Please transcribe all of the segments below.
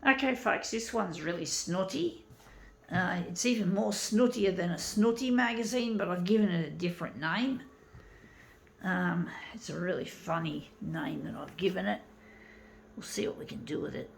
Okay, folks, this one's really snooty. It's even more snootier than a snooty magazine, but I've given it a different name. It's a really funny name that I've given it. We'll see what we can do with it.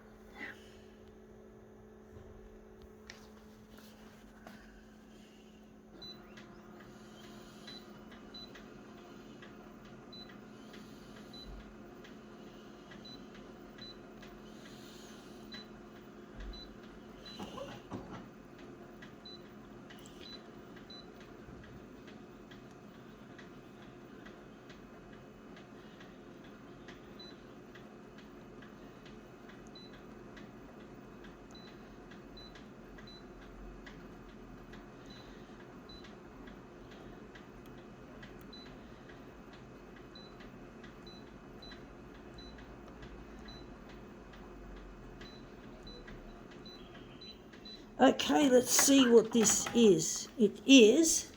Okay, let's see what this is. It is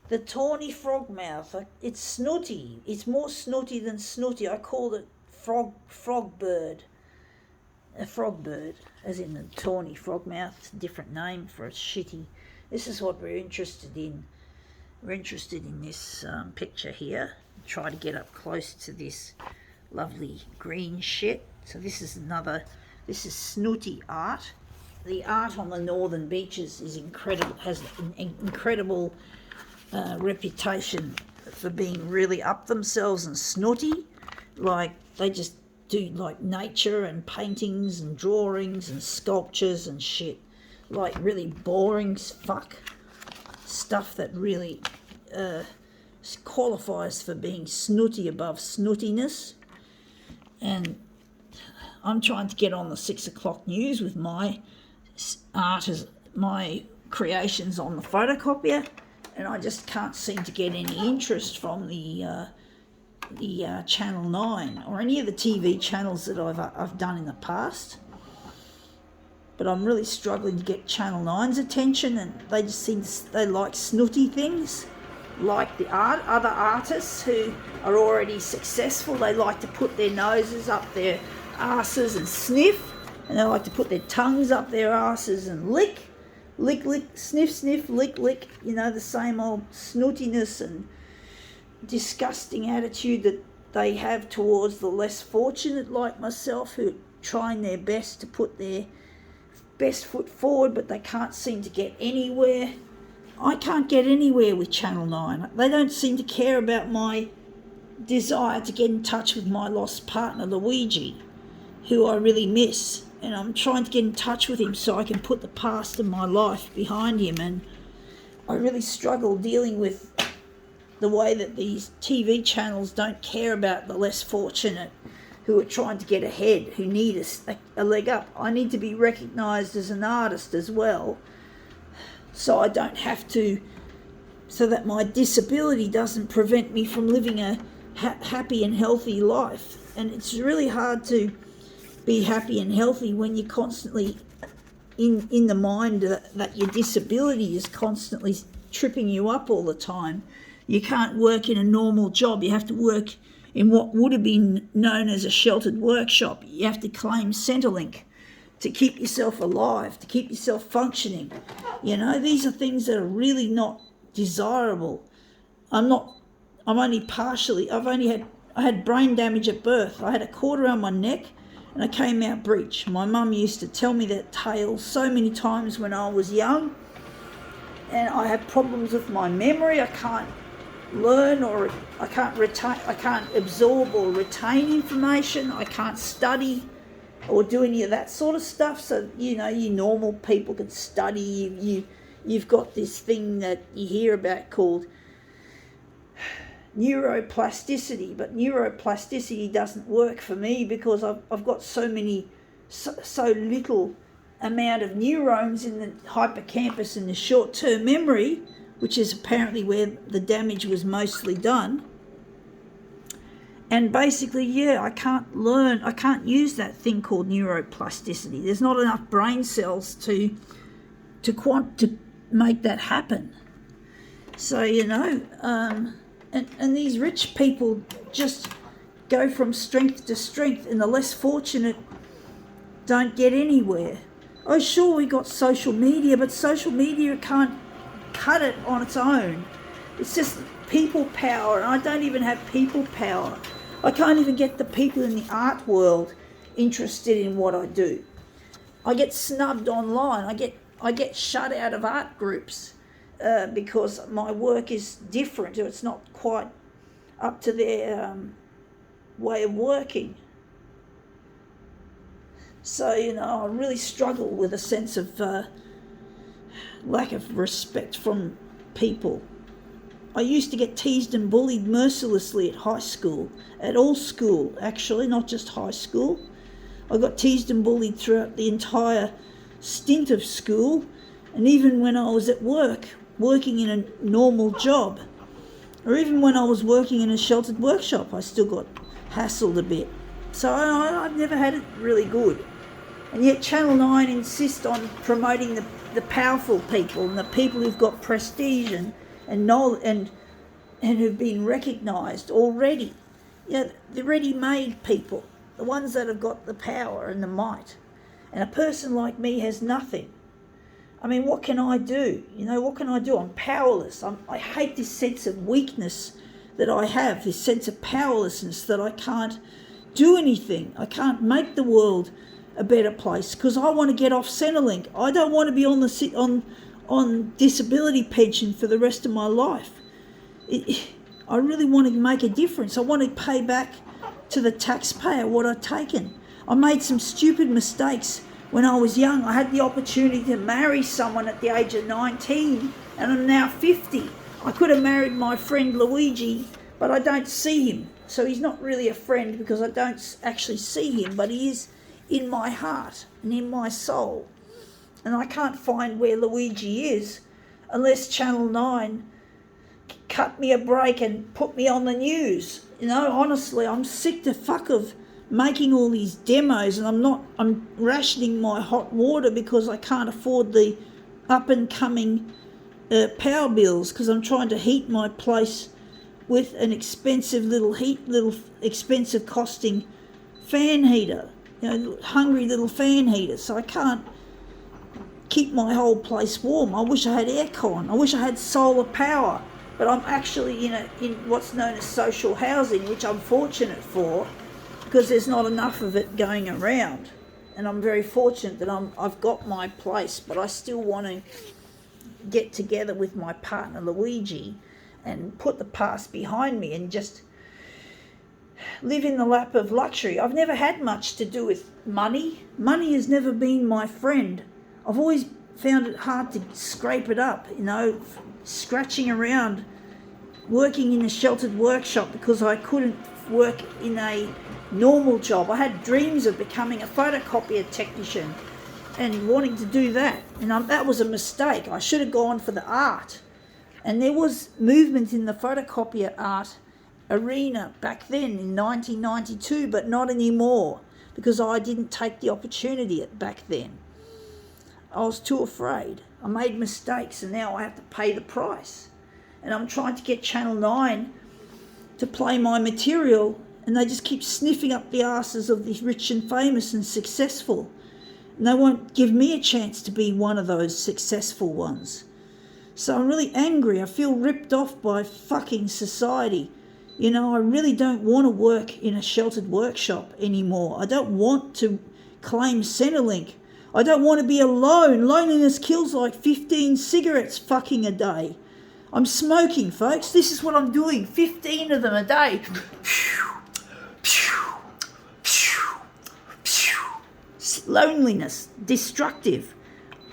the tawny frogmouth. It's snooty. It's more snooty than snooty. I called it Frogbird. A frogbird, as in the tawny frogmouth. It's a different name for a shitty. This is what we're interested in. We're interested in this picture here. Try to get up close to this lovely green shit. So this is snooty art. The art on the northern beaches is incredible, has an incredible reputation for being really up themselves and snooty. Like, they just do like nature and paintings and drawings and sculptures and shit. Like really boring as fuck stuff that really qualifies for being snooty above snootiness. And I'm trying to get on the 6 o'clock news with my my creations on the photocopier, and I just can't seem to get any interest from the Channel 9 or any of the TV channels that I've done in the past. But I'm really struggling to get Channel 9's attention, and they just they like snooty things, like the other artists who are already successful. They like to put their noses up their asses and sniff. And they like to put their tongues up their asses and lick, sniff, sniff, lick, you know, the same old snootiness and disgusting attitude that they have towards the less fortunate like myself, who are trying their best to put their best foot forward, but they can't seem to get anywhere. I can't get anywhere with Channel 9. They don't seem to care about my desire to get in touch with my lost partner, Luigi, who I really miss. And I'm trying to get in touch with him so I can put the past of my life behind him. And I really struggle dealing with the way that these TV channels don't care about the less fortunate who are trying to get ahead, who need a leg up. I need to be recognised as an artist as well, so I don't have to, so that my disability doesn't prevent me from living a happy and healthy life. And it's really hard to be happy and healthy when you're constantly in the mind that your disability is constantly tripping you up all the time. You can't work in a normal job. You have to work in what would have been known as a sheltered workshop. You have to claim Centrelink to keep yourself alive, to keep yourself functioning. You know, these are things that are really not desirable. I had brain damage at birth. I had a cord around my neck and I came out breech. My mum used to tell me that tale so many times when I was young, and I have problems with my memory. I can't learn, or I can't absorb or retain information. I can't study or do any of that sort of stuff. So, you know, you normal people can study. You've got this thing that you hear about called neuroplasticity, but neuroplasticity doesn't work for me because I've got so little amount of neurons in the hippocampus and the short-term memory, which is apparently where the damage was mostly done. And basically, I can't use that thing called neuroplasticity. There's not enough brain cells to make that happen. So, you know, and these rich people just go from strength to strength, and the less fortunate don't get anywhere. Oh, sure, we got social media, but social media can't cut it on its own. It's just people power, and I don't even have people power. I can't even get the people in the art world interested in what I do. I get snubbed online. I get shut out of art groups because my work is different, or it's not quite up to their way of working. So, I really struggle with a sense of lack of respect from people. I used to get teased and bullied mercilessly at high school, at all school actually, not just high school. I got teased and bullied throughout the entire stint of school, and even when I was at work, working in a normal job, or even when I was working in a sheltered workshop, I still got hassled a bit. So I've never had it really good. And yet Channel 9 insists on promoting the powerful people and the people who've got prestige and knowledge and who've been recognised already. The ready-made people, the ones that have got the power and the might. And a person like me has nothing. I mean, what can I do? What can I do? I'm powerless. I hate this sense of weakness that I have, this sense of powerlessness that I can't do anything. I can't make the world a better place because I want to get off Centrelink. I don't want to be on disability pension for the rest of my life. I really want to make a difference. I want to pay back to the taxpayer what I've taken. I made some stupid mistakes when I was young. I had the opportunity to marry someone at the age of 19 and I'm now 50. I could have married my friend Luigi, but I don't see him. So he's not really a friend because I don't actually see him, but he is in my heart and in my soul. And I can't find where Luigi is unless Channel 9 cut me a break and put me on the news. Honestly, I'm sick to fuck of making all these demos, and I'm rationing my hot water because I can't afford the up and coming power bills because I'm trying to heat my place with an expensive little expensive costing fan heater, hungry little fan heater. So I can't keep my whole place warm. I wish I had aircon. I wish I had solar power, but I'm actually in what's known as social housing, which I'm fortunate for because there's not enough of it going around. And I'm very fortunate that I've got my place, but I still want to get together with my partner Luigi and put the past behind me and just live in the lap of luxury. I've never had much to do with money. Money has never been my friend. I've always found it hard to scrape it up, scratching around, working in a sheltered workshop because I couldn't work in a normal job. I had dreams of becoming a photocopier technician and wanting to do that, and that was a mistake. I should have gone for the art. And there was movement in the photocopier art arena back then in 1992, but not anymore because I didn't take the opportunity back then. I was too afraid. I made mistakes and now I have to pay the price. And I'm trying to get Channel 9 to play my material, and they just keep sniffing up the asses of the rich and famous and successful. And they won't give me a chance to be one of those successful ones. So I'm really angry. I feel ripped off by fucking society. I really don't want to work in a sheltered workshop anymore. I don't want to claim Centrelink. I don't want to be alone. Loneliness kills like 15 cigarettes fucking a day. I'm smoking, folks. This is what I'm doing. 15 of them a day. Loneliness, destructive,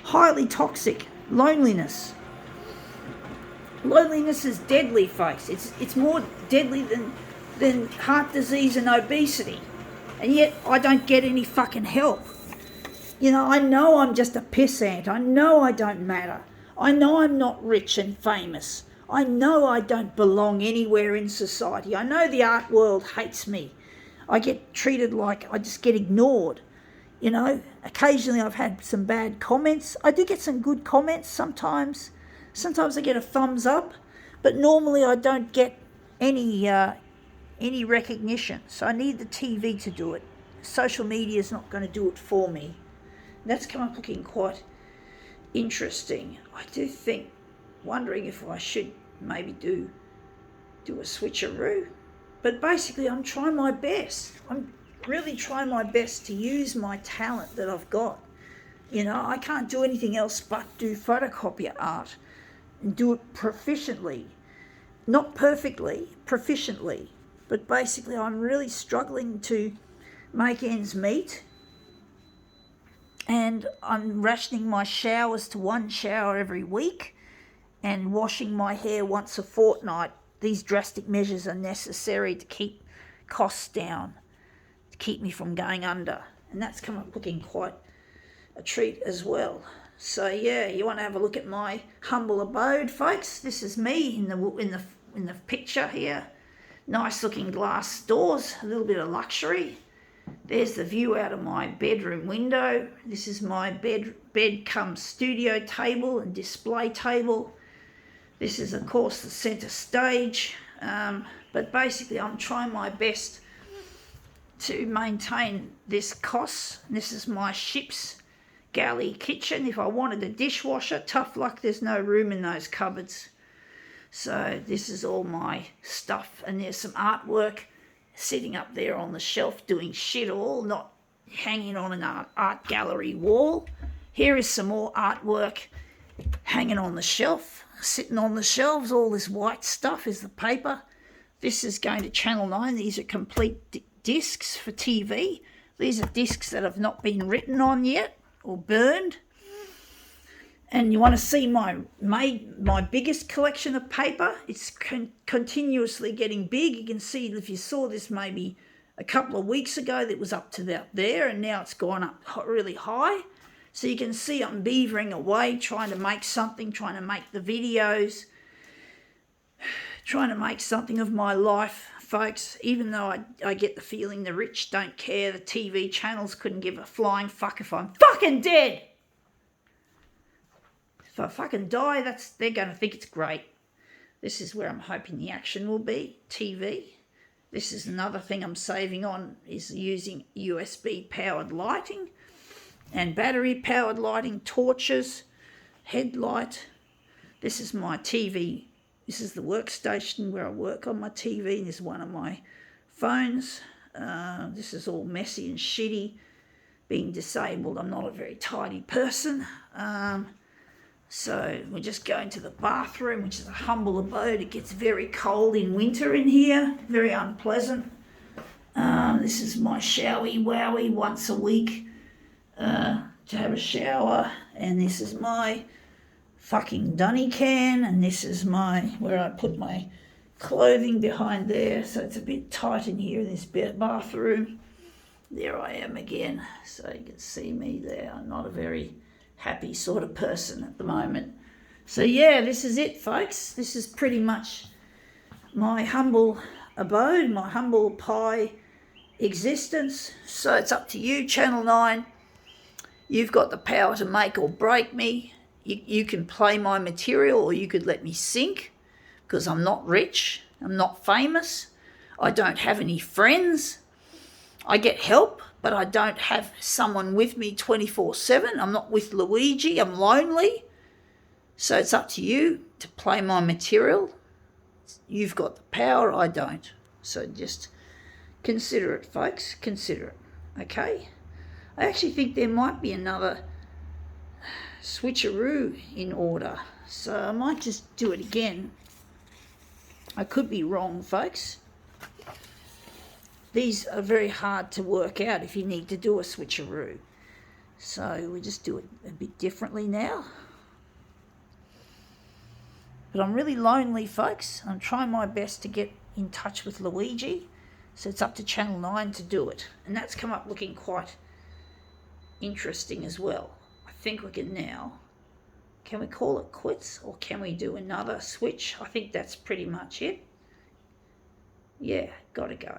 highly toxic. Loneliness is deadly, folks. It's more deadly than heart disease and obesity. And yet I don't get any fucking help. I know I'm just a pissant. I know I don't matter. I know I'm not rich and famous. I know I don't belong anywhere in society. I know the art world hates me. I get treated like I just get ignored. Occasionally I've had some bad comments. I do get some good comments sometimes. Sometimes I get a thumbs up, but normally I don't get any recognition. So I need the TV to do it. social media is not going to do it for me. That's come up looking quite interesting. I do think, wondering if I should maybe do a switcheroo. But basically, I'm trying my best. I'm really trying my best to use my talent that I've got. You know, I can't do anything else but do photocopier art and do it proficiently. Not perfectly, proficiently. But basically, I'm really struggling to make ends meet. And I'm rationing my showers to 1 shower every week and washing my hair once a fortnight. These drastic measures are necessary to keep costs down, to keep me from going under. And that's come up looking quite a treat as well. So yeah, you want to have a look at my humble abode, folks. This is me in the picture here. Nice looking glass doors, a little bit of luxury. There's the view out of my bedroom window. This is my bed cum studio table and display table. This is, of course, the centre stage. But basically, I'm trying my best to maintain this cost. This is my ship's galley kitchen. If I wanted a dishwasher, tough luck, there's no room in those cupboards. So this is all my stuff. And there's some artwork sitting up there on the shelf doing shit all, not hanging on an art gallery wall. Here is some more artwork hanging on the shelf, sitting on the shelves. All this white stuff is the paper. This is going to Channel 9. These are complete discs for TV. These are discs that have not been written on yet or burned. And you want to see my biggest collection of paper? It's continuously getting big. You can see, if you saw this maybe a couple of weeks ago, that was up to about there, and now it's gone up really high. So you can see I'm beavering away, trying to make something, trying to make the videos, trying to make something of my life, folks. Even though I get the feeling the rich don't care, the TV channels couldn't give a flying fuck if I'm fucking dead. If I fucking die, they're going to think it's great. This is where I'm hoping the action will be, TV. This is another thing I'm saving on, is using USB-powered lighting and battery-powered lighting, torches, headlight. This is my TV. This is the workstation where I work on my TV, and this is one of my phones. This is all messy and shitty. Being disabled, I'm not a very tidy person. So we're just going to the bathroom, which is a humble abode. It gets very cold in winter in here, very unpleasant. This is my showy wowie once a week to have a shower. And this is my fucking dunny can. And this is where I put my clothing behind there. So it's a bit tight in here in this bathroom. There I am again. So you can see me there. I'm not a very happy sort of person at the moment. So yeah, this is it, folks. This is pretty much my humble abode, my humble pie existence. So it's up to you, Channel 9. You've got the power to make or break me. You can play my material, or you could let me sink, because I'm not rich, I'm not famous, I don't have any friends. I get help, but I don't have someone with me 24/7. I'm not with Luigi. I'm lonely. So it's up to you to play my material. You've got the power. I don't. So just consider it, folks. Consider it. Okay? I actually think there might be another switcheroo in order. So I might just do it again. I could be wrong, folks. These are very hard to work out if you need to do a switcheroo. So we just do it a bit differently now. But I'm really lonely, folks. I'm trying my best to get in touch with Luigi. So it's up to Channel 9 to do it. And that's come up looking quite interesting as well. I think we can now. Can we call it quits, or can we do another switch? I think that's pretty much it. Yeah, gotta go.